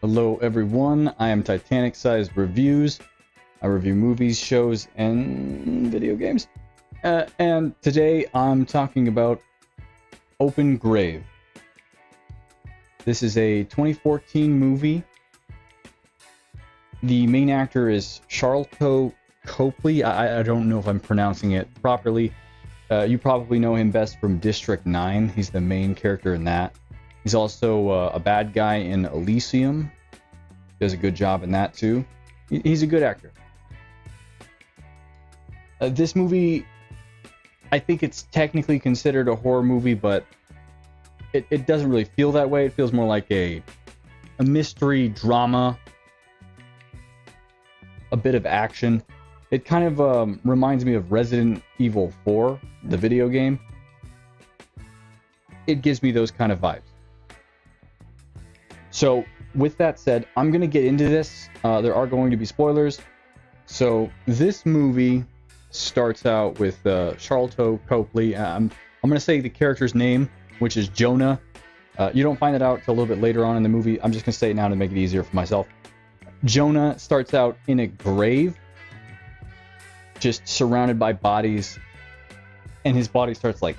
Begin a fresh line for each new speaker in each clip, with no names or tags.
Hello everyone, I am TitanicSizedReviews. I review movies, shows, and video games. And today I'm talking about Open Grave. This is a 2014 movie. The main actor is Sharlto Copley. I don't know if I'm pronouncing it properly. You probably know him best from District 9. He's the main character in that. He's also a bad guy in Elysium. Does a good job in that too. He's a good actor. This movie, I think it's technically considered a horror movie, but it doesn't really feel that way. It feels more like a mystery drama, a bit of action. It kind of reminds me of Resident Evil 4, the video game. It gives me those kind of vibes. So, with that said, I'm going to get into this. There are going to be spoilers. So, this movie starts out with Sharlto Copley. I'm going to say the character's name, which is Jonah. You don't find that out till a little bit later on in the movie. I'm just going to say it now to make it easier for myself. Jonah starts out in a grave, just surrounded by bodies, and his body starts like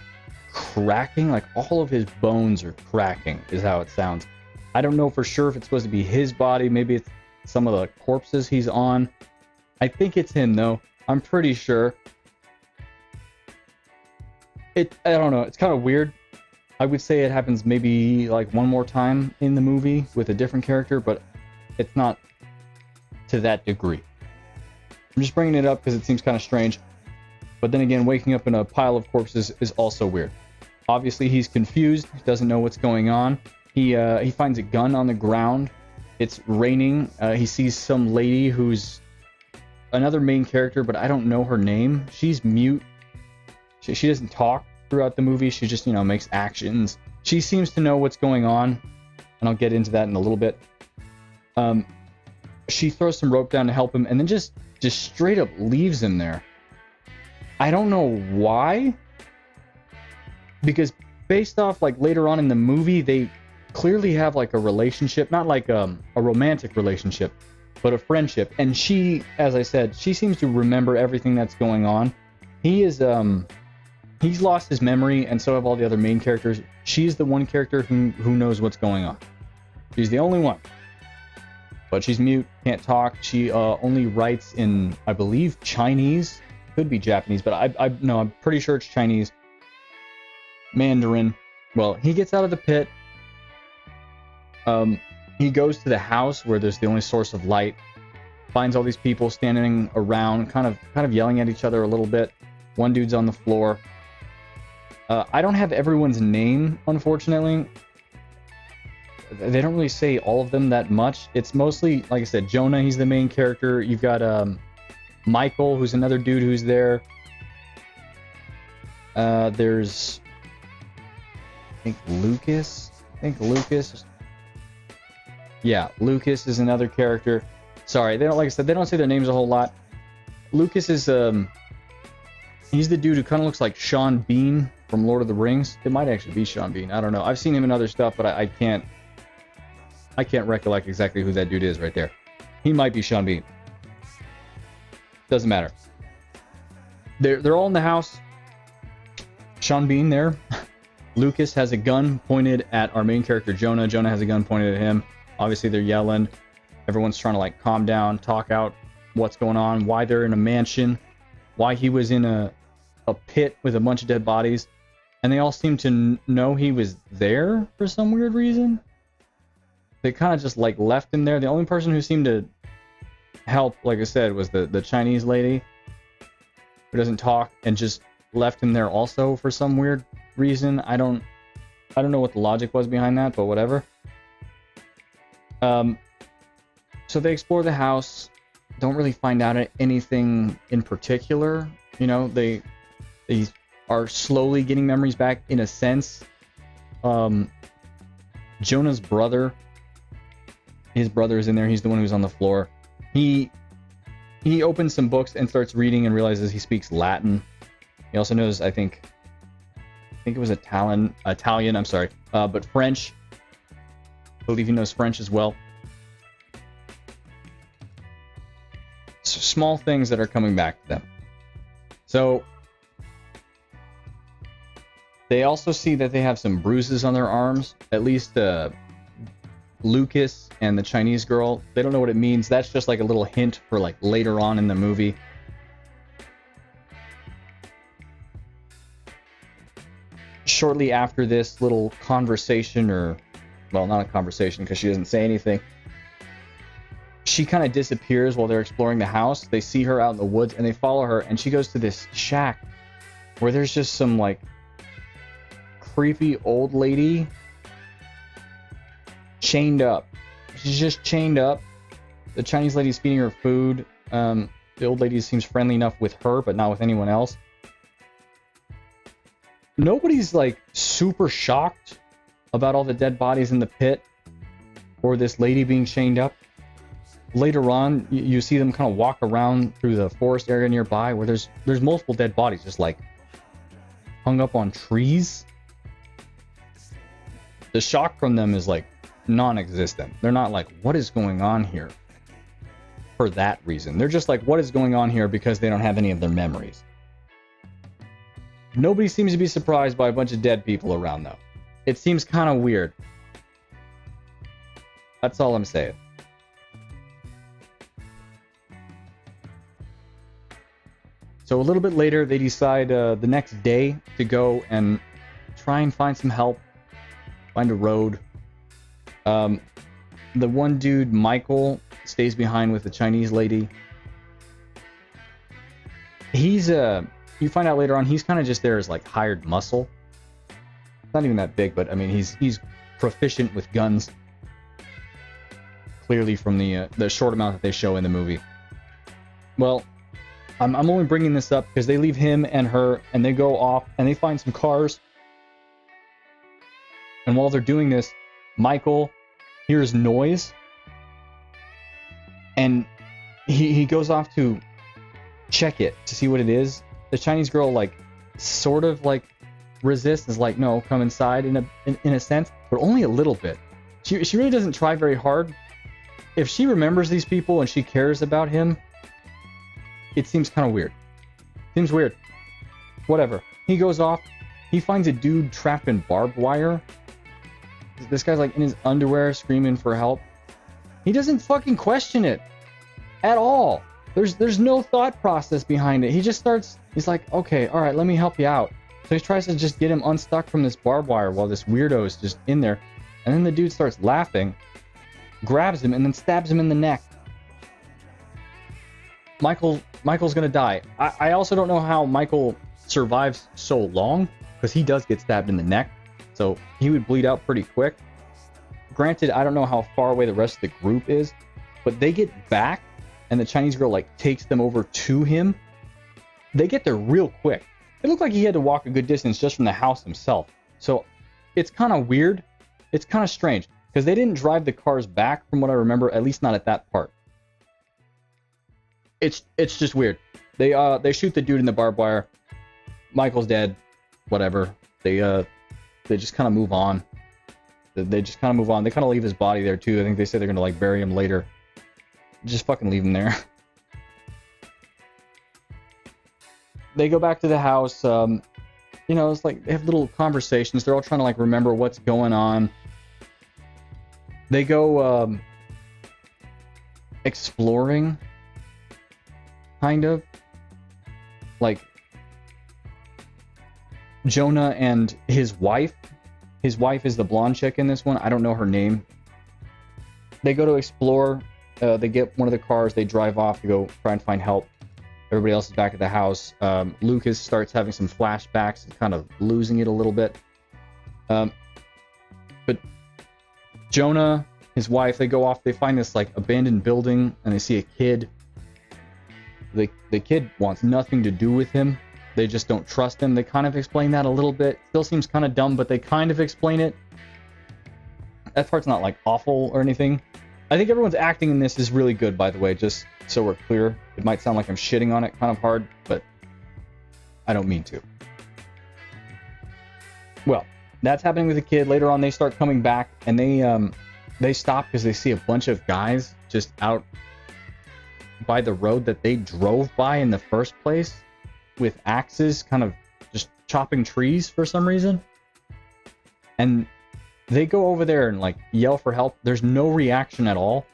cracking, like all of his bones are cracking is how it sounds. I don't know for sure if it's supposed to be his body, maybe it's some of the corpses he's on. I think it's him though. I'm pretty sure. I don't know, it's kind of weird. I would say it happens maybe like one more time in the movie with a different character, but it's not to that degree. I'm just bringing it up because it seems kind of strange. But then again, waking up in a pile of corpses is also weird. Obviously, he's confused. He doesn't know what's going on. He finds a gun on the ground. It's raining. He sees some lady who's another main character, but I don't know her name. She's mute. She doesn't talk throughout the movie. She just, makes actions. She seems to know what's going on, and I'll get into that in a little bit. She throws some rope down to help him, and then just straight up leaves him there. I don't know why, because based off like later on in the movie, they clearly have like a relationship, not like a romantic relationship, but a friendship. And she, as I said, she seems to remember everything that's going on. He's lost his memory, and so have all the other main characters. She's the one character who knows what's going on. She's the only one. But she's mute, can't talk. She only writes in, I believe, Chinese. Could be Japanese, but I'm pretty sure it's Chinese. Mandarin. Well, he gets out of the pit. He goes to the house where there's the only source of light. Finds all these people standing around, kind of yelling at each other a little bit. One dude's on the floor. I don't have everyone's name, unfortunately. They don't really say all of them that much. It's mostly, like I said, Jonah, he's the main character. You've got Michael, who's another dude who's there. There's, I think Lucas. Yeah, Lucas is another character. Sorry, they don't, like I said, they don't say their names a whole lot. Lucas is, he's the dude who kind of looks like Sean Bean from Lord of the Rings. It might actually be Sean Bean. I don't know. I've seen him in other stuff, but I can't recollect exactly who that dude is right there. He might be Sean Bean. Doesn't matter. They're all in the house. Sean Bean there. Lucas has a gun pointed at our main character, Jonah. Jonah has a gun pointed at him. Obviously, they're yelling. Everyone's trying to like calm down, talk out what's going on, why they're in a mansion, why he was in a pit with a bunch of dead bodies. And they all seem to know he was there for some weird reason. They kind of just like left him there. The only person who seemed to help, like I said, was the Chinese lady who doesn't talk, and just left him there also for some weird reason. I don't know what the logic was behind that, but whatever. So they explore the house. Don't really find out anything in particular. They are slowly getting memories back in a sense. Jonah's brother. His brother is in there. He's the one who's on the floor. He opens some books and starts reading and realizes he speaks Latin. He also knows, I think it was Italian, I'm sorry, but French. I believe he knows French as well. small things that are coming back to them. So they also see that they have some bruises on their arms. At least Lucas and the Chinese girl, they don't know what it means. That's just like a little hint for like later on in the movie. Shortly after this little conversation, or, well, not a conversation because she doesn't say anything, she kind of disappears while they're exploring the house. They see her out in the woods and they follow her, and she goes to this shack where there's just some like creepy old lady chained up. She's just chained up. The Chinese lady's feeding her food. The old lady seems friendly enough with her, but not with anyone else. Nobody's like super shocked about all the dead bodies in the pit or this lady being chained up. Later on, you see them kind of walk around through the forest area nearby where there's multiple dead bodies just like hung up on trees. The shock from them is like non-existent. They're not like, what is going on here? For that reason. They're just like, what is going on here, because they don't have any of their memories. Nobody seems to be surprised by a bunch of dead people around, though. It seems kind of weird. That's all I'm saying. So a little bit later, they decide the next day to go and try and find some help. Find a road. The one dude, Michael, stays behind with the Chinese lady. He's you find out later on, he's kind of just there as like hired muscle. Not even that big, but I mean, he's proficient with guns. Clearly from the short amount that they show in the movie. Well, I'm only bringing this up because they leave him and her, and they go off and they find some cars. And while they're doing this, Michael hears noise, and he goes off to check it to see what it is. The Chinese girl like sort of like resists, is like, no, come inside in a sense, but only a little bit. She really doesn't try very hard. If she remembers these people and she cares about him, it seems kind of weird. Seems weird. Whatever. He goes off. He finds a dude trapped in barbed wire. This guy's like in his underwear screaming for help. He doesn't fucking question it at all. There's no thought process behind it. He just starts, he's like, okay, all right, let me help you out. So he tries to just get him unstuck from this barbed wire while this weirdo is just in there. And then the dude starts laughing, grabs him, and then stabs him in the neck. Michael's gonna die. I also don't know how Michael survives so long, because he does get stabbed in the neck. So he would bleed out pretty quick. Granted, I don't know how far away the rest of the group is, but they get back, and the Chinese girl like takes them over to him. They get there real quick. It looked like he had to walk a good distance just from the house himself. So it's kind of weird. It's kind of strange, because they didn't drive the cars back from what I remember, at least not at that part. It's just weird. They shoot the dude in the barbed wire. Michael's dead. Whatever. They just kind of move on. They just kind of move on. They kind of leave his body there too. I think they say they're gonna like bury him later. Just fucking leave him there. They go back to the house. It's like they have little conversations. They're all trying to like remember what's going on. They go exploring, kind of. Like Jonah and his wife. His wife is the blonde chick in this one. I don't know her name. They go to explore. They get one of the cars. They drive off to go try and find help. Everybody else is back at the house. Lucas starts having some flashbacks and kind of losing it a little bit. But Jonah, his wife, they go off. They find this like abandoned building, and they see a kid. The kid wants nothing to do with him. They just don't trust him. They kind of explain that a little bit. Still seems kind of dumb, but they kind of explain it. That part's not like awful or anything. I think everyone's acting in this is really good, by the way, just so we're clear. It might sound like I'm shitting on it kind of hard, but I don't mean to. Well, that's happening with the kid. Later on, they start coming back, and they stop because they see a bunch of guys just out by the road that they drove by in the first place with axes, kind of just chopping trees for some reason. And they go over there and like yell for help. There's no reaction at all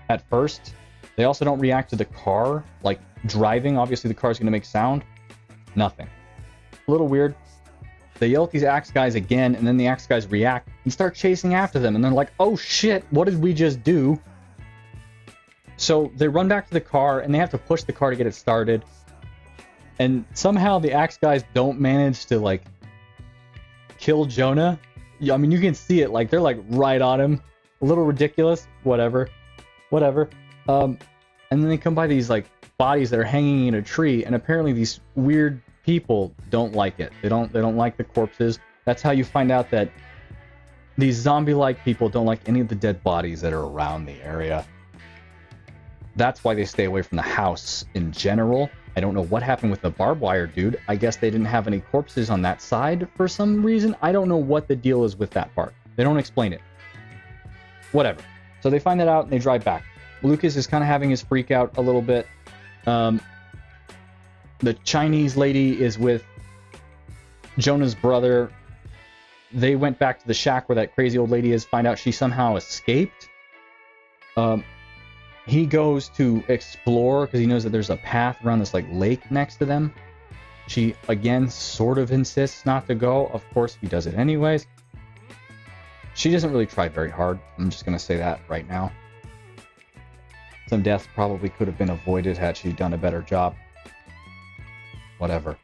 at first. They also don't react to the car, like driving. Obviously the car's going to make sound. Nothing. A little weird. They yell at these axe guys again, and then the axe guys react and start chasing after them. And they're like, oh shit, what did we just do? So they run back to the car, and they have to push the car to get it started. And somehow the axe guys don't manage to like kill Jonah. I mean, you can see it, like they're like right on him. A little ridiculous. Whatever. And then they come by these like bodies that are hanging in a tree, and apparently these weird people don't like it. They don't like the corpses. That's how you find out that these zombie-like people don't like any of the dead bodies that are around the area. That's why they stay away from the house in general. I don't know what happened with the barbed wire dude. I guess they didn't have any corpses on that side for some reason. I don't know what the deal is with that part. They don't explain it. Whatever. So they find that out and they drive back. Lucas is kind of having his freak out a little bit. The Chinese lady is with Jonah's brother. They went back to the shack where that crazy old lady is, find out she somehow escaped. He goes to explore because he knows that there's a path around this like lake next to them. She again sort of insists not to go. Of course, he does it anyways. She doesn't really try very hard. I'm just going to say that right now. Some deaths probably could have been avoided had she done a better job. Whatever.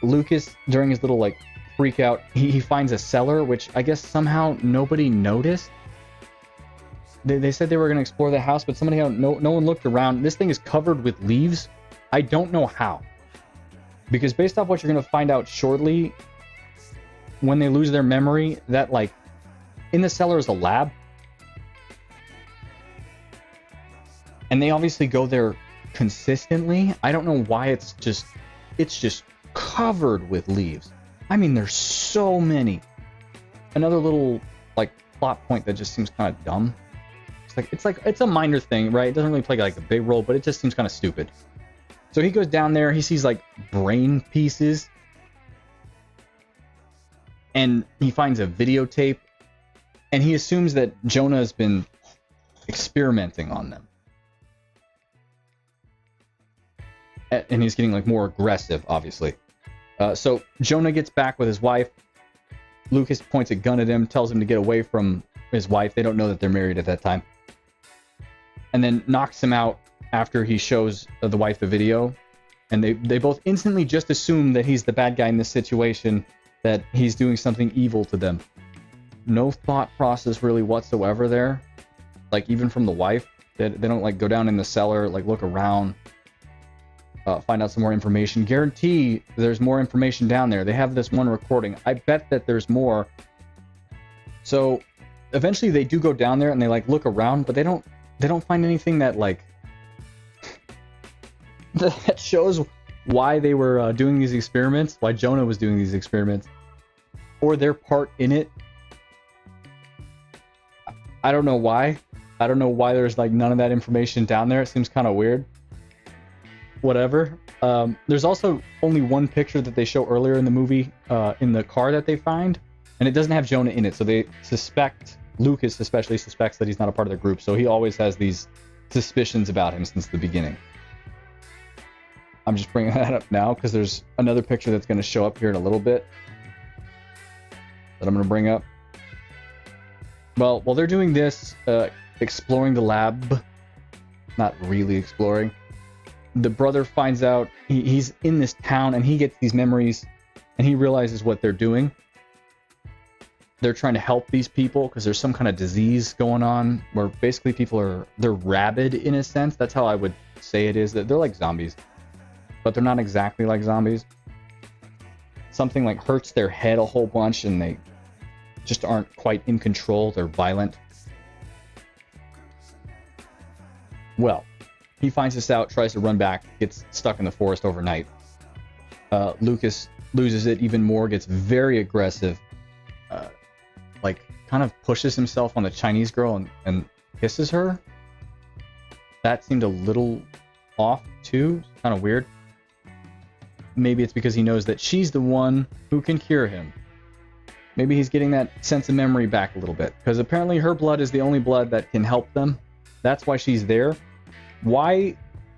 Lucas, during his little like freak out, he finds a cellar, which I guess somehow nobody noticed. They said they were going to explore the house, but no one looked around. This thing is covered with leaves. I don't know how. Because based off what you're going to find out shortly, when they lose their memory, that like in the cellar is a lab. And they obviously go there consistently. I don't know why it's just covered with leaves. I mean, there's so many. Another little like plot point that just seems kind of dumb. It's a minor thing, right? It doesn't really play like a big role, but it just seems kind of stupid. So he goes down there, he sees like brain pieces, and he finds a videotape, and he assumes that Jonah has been experimenting on them. And he's getting like more aggressive, obviously. So Jonah gets back with his wife. Lucas points a gun at him, tells him to get away from his wife. They don't know that they're married at that time. And then knocks him out after he shows the wife the video. And they both instantly just assume that he's the bad guy in this situation, that he's doing something evil to them. No thought process really whatsoever there. Like even from the wife. They don't like go down in the cellar, like look around. Find out some more information. Guarantee there's more information down there. They have this one recording. I bet that there's more. So eventually they do go down there and they like look around, but they don't find anything that like that shows why they were doing these experiments, why Jonah was doing these experiments, or their part in it. I don't know why. I don't know why there's like none of that information down there. It seems kind of weird. Whatever. There's also only one picture that they show earlier in the movie in the car that they find, and it doesn't have Jonah in it, so they suspect, Lucas especially suspects that he's not a part of the group, so he always has these suspicions about him since the beginning. I'm just bringing that up now because there's another picture that's going to show up here in a little bit that I'm going to bring up. Well, while they're doing this, exploring the lab, not really exploring, the brother finds out he's in this town and he gets these memories and he realizes what they're doing. They're trying to help these people because there's some kind of disease going on where basically they're rabid in a sense. That's how I would say it is. That they're like zombies, but they're not exactly like zombies. Something like hurts their head a whole bunch and they just aren't quite in control. They're violent. Well, he finds this out, tries to run back, gets stuck in the forest overnight. Lucas loses it even more, gets very aggressive, like kind of pushes himself on the Chinese girl and kisses her. that seemed a little off too. Kind of weird. Maybe it's because he knows that she's the one who can cure him. Maybe he's getting that sense of memory back a little bit, because apparently her blood is the only blood that can help them. That's why she's there. Why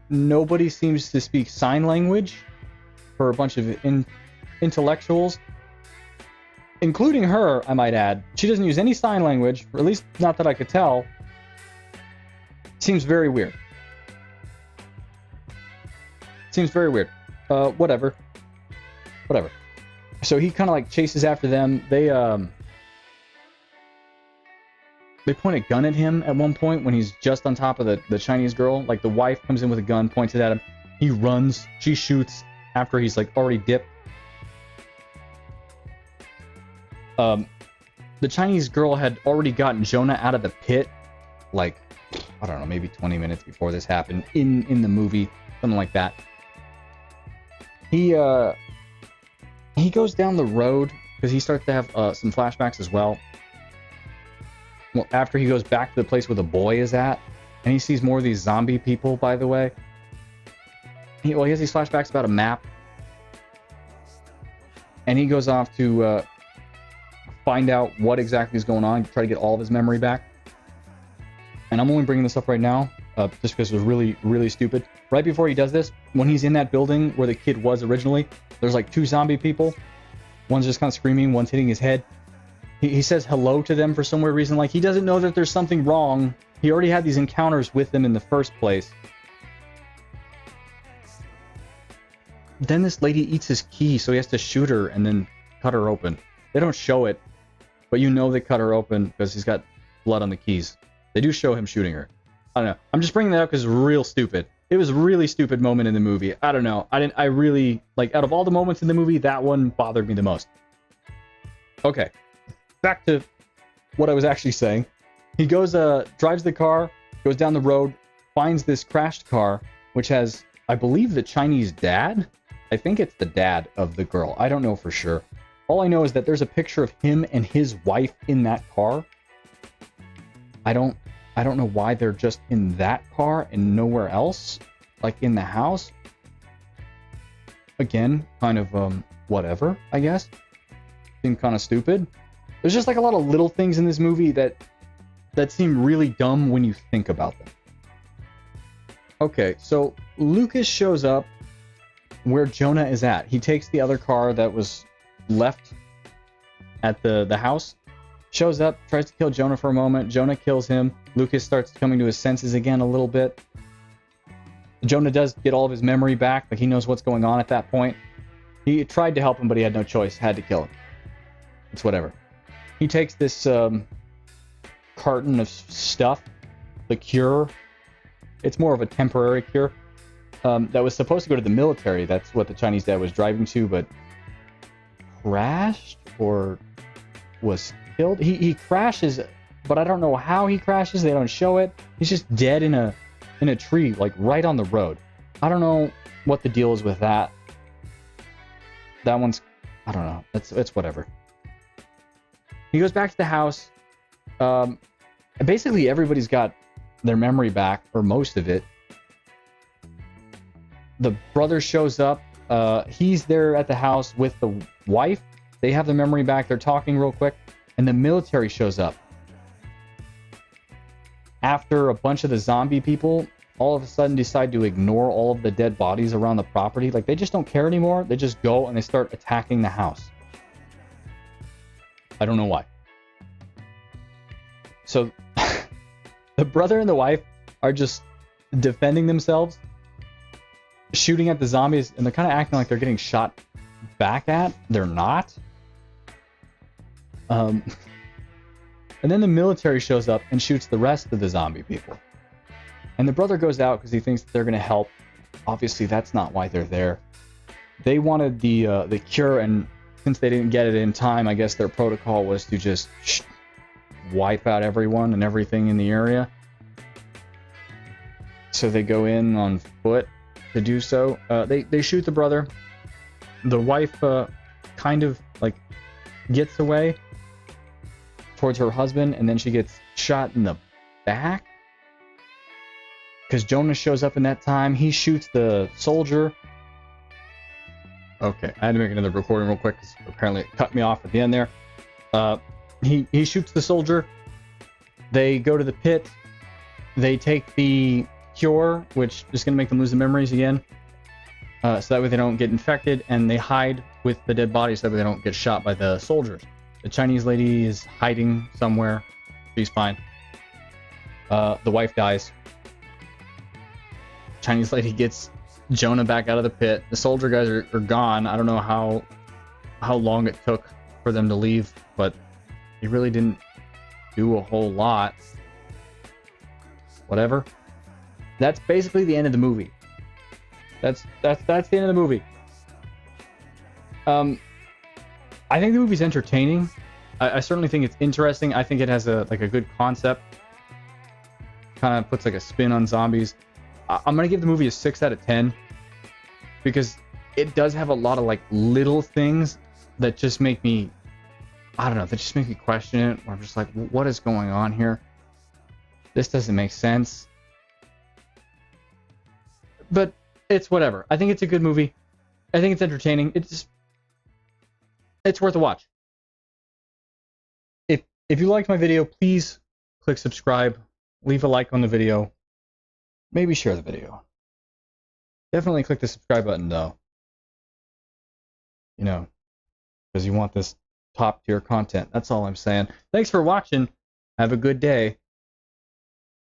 nobody seems to speak sign language for a bunch of intellectuals, including her, I might add. She doesn't use any sign language, or at least not that I could tell. Seems very weird. Seems very weird. Whatever. So he kind of like chases after them. They point a gun at him at one point when he's just on top of the Chinese girl. Like the wife comes in with a gun, points it at him. He runs. She shoots after he's like already dipped. The Chinese girl had already gotten Jonah out of the pit, like, I don't know, maybe 20 minutes before this happened in the movie, something like that. He goes down the road because he starts to have some flashbacks as well. Well, after he goes back to the place where the boy is at, and he sees more of these zombie people, by the way. He has these flashbacks about a map. And he goes off to find out what exactly is going on, try to get all of his memory back. And I'm only bringing this up right now, just because it was really, really stupid. Right before he does this, when he's in that building where the kid was originally, there's like two zombie people. One's just kind of screaming, one's hitting his head. He says hello to them for some weird reason. Like, he doesn't know that there's something wrong. He already had these encounters with them in the first place. Then this lady eats his key, so he has to shoot her and then cut her open. They don't show it, but you know they cut her open because he's got blood on the keys. They do show him shooting her. I don't know. I'm just bringing that up because it's real stupid. It was a really stupid moment in the movie. I don't know. I really, like, out of all the moments in the movie, that one bothered me the most. Okay. Back to what I was actually saying. He goes, drives the car, goes down the road, finds this crashed car, which has, I believe, the Chinese dad. I think it's the dad of the girl. I don't know for sure. All I know is that there's a picture of him and his wife in that car. I don't know why they're just in that car and nowhere else, like in the house. Again, kind of whatever, I guess. Seemed kind of stupid. There's just like a lot of little things in this movie that seem really dumb when you think about them. Okay, so Lucas shows up where Jonah is at. He takes the other car that was left at the house, shows up, tries to kill Jonah for a moment. Jonah kills him. Lucas starts coming to his senses again a little bit. Jonah does get all of his memory back, like he knows what's going on at that point. He tried to help him, but he had no choice. Had to kill him. It's whatever. He takes this carton of stuff, the cure. It's more of a temporary cure that was supposed to go to the military. That's what the Chinese dad was driving to, but crashed or was killed. He crashes, but I don't know how he crashes. They don't show it. He's just dead in a tree, like right on the road. I don't know what the deal is with that. That one's, I don't know. It's whatever. He goes back to the house. Basically, everybody's got their memory back, or most of it. The brother shows up. He's there at the house with the wife. They have the memory back. They're talking real quick. And the military shows up. After a bunch of the zombie people all of a sudden decide to ignore all of the dead bodies around the property. Like, they just don't care anymore. They just go and they start attacking the house. I don't know why. So the brother and the wife are just defending themselves, shooting at the zombies, and they're kind of acting like they're getting shot back at. They're not. And then the military shows up and shoots the rest of the zombie people. And the brother goes out because he thinks that they're going to help. Obviously, that's not why they're there. They wanted the cure, and since they didn't get it in time, I guess their protocol was to just wipe out everyone and everything in the area. So they go in on foot to do so. They shoot the brother. The wife kind of like gets away towards her husband, and then she gets shot in the back. because Jonah shows up in that time. He shoots the soldier. Okay, I had to make another recording real quick because apparently it cut me off at the end there. He shoots the soldier. They go to the pit. They take the cure, which is going to make them lose the memories again. So that way they don't get infected, and they hide with the dead bodies so that way they don't get shot by the soldiers. The Chinese lady is hiding somewhere. She's fine. The wife dies. Chinese lady gets Jonah back out of the pit. The soldier guys are gone. I don't know how long it took for them to leave, but they really didn't do a whole lot. Whatever. That's basically the end of the movie. That's the end of the movie. I think the movie's entertaining. I certainly think it's interesting. I think it has a good concept. Kind of puts like a spin on zombies. I'm gonna give the movie a 6 out of 10 because it does have a lot of like little things that just make me, I don't know, that just make me question it. Or I'm just like, what is going on here? This doesn't make sense. But it's whatever. I think it's a good movie. I think it's entertaining. It's worth a watch. If you liked my video, please click subscribe, leave a like on the video, maybe share the video. Definitely click the subscribe button though. You know, because you want this top tier content. That's all I'm saying. Thanks for watching. Have a good day.